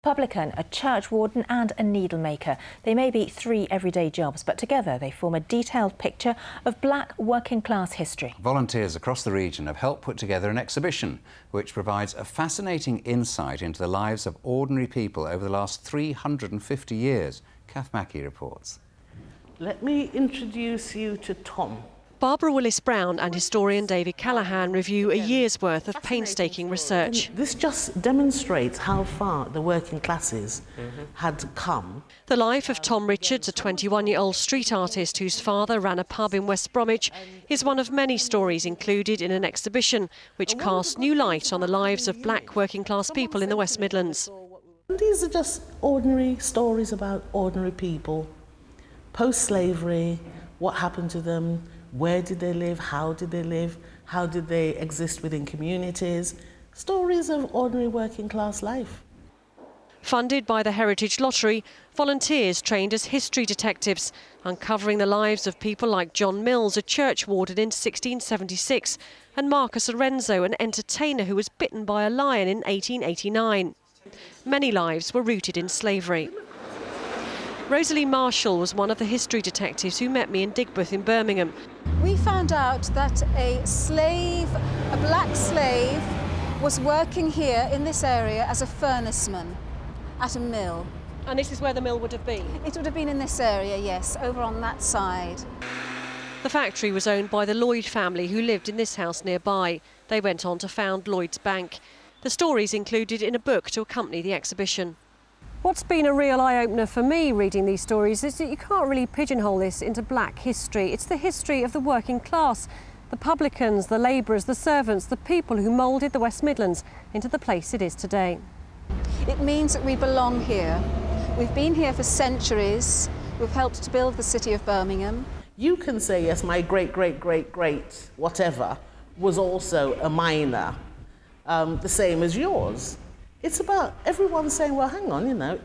Publican, a church warden and a needlemaker. They may be three everyday jobs, but together they form a detailed picture of black working class history. Volunteers across the region have helped put together an exhibition which provides a fascinating insight into the lives of ordinary people over the last 350 years. Kath Mackey reports. Let me introduce you to Tom. Barbara Willis-Brown and historian David Callaghan review a year's worth of painstaking research. And this just demonstrates how far the working classes had come. The life of Tom Richards, a 21-year-old street artist whose father ran a pub in West Bromwich, is one of many stories included in an exhibition which casts new light on the lives of black working class people in the West Midlands. These are just ordinary stories about ordinary people. Post-slavery, what happened to them, where did they live, how did they exist within communities, stories of ordinary working class life. Funded by the Heritage Lottery, volunteers trained as history detectives, uncovering the lives of people like John Mills, a church warden in 1676, and Marcus Lorenzo, an entertainer who was bitten by a lion in 1889. Many lives were rooted in slavery. Rosalie Marshall was one of the history detectives who met me in Digbeth in Birmingham. We found out that a black slave, was working here in this area as a furnaceman at a mill. And this is where the mill would have been? It would have been in this area, yes, over on that side. The factory was owned by the Lloyd family who lived in this house nearby. They went on to found Lloyd's Bank. The stories included in a book to accompany the exhibition. What's been a real eye-opener for me reading these stories is that you can't really pigeonhole this into black history. It's the history of the working class, the publicans, the labourers, the servants, the people who moulded the West Midlands into the place it is today. It means that we belong here. We've been here for centuries. We've helped to build the city of Birmingham. You can say, yes, my great whatever was also a miner, the same as yours. It's about everyone saying, well, hang on, you know,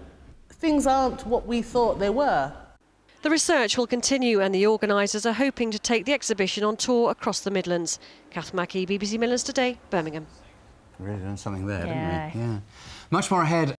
things aren't what we thought they were. The research will continue and the organisers are hoping to take the exhibition on tour across the Midlands. Kath Mackey, BBC Midlands Today, Birmingham. Really done something there, didn't we? Yeah. Much more ahead.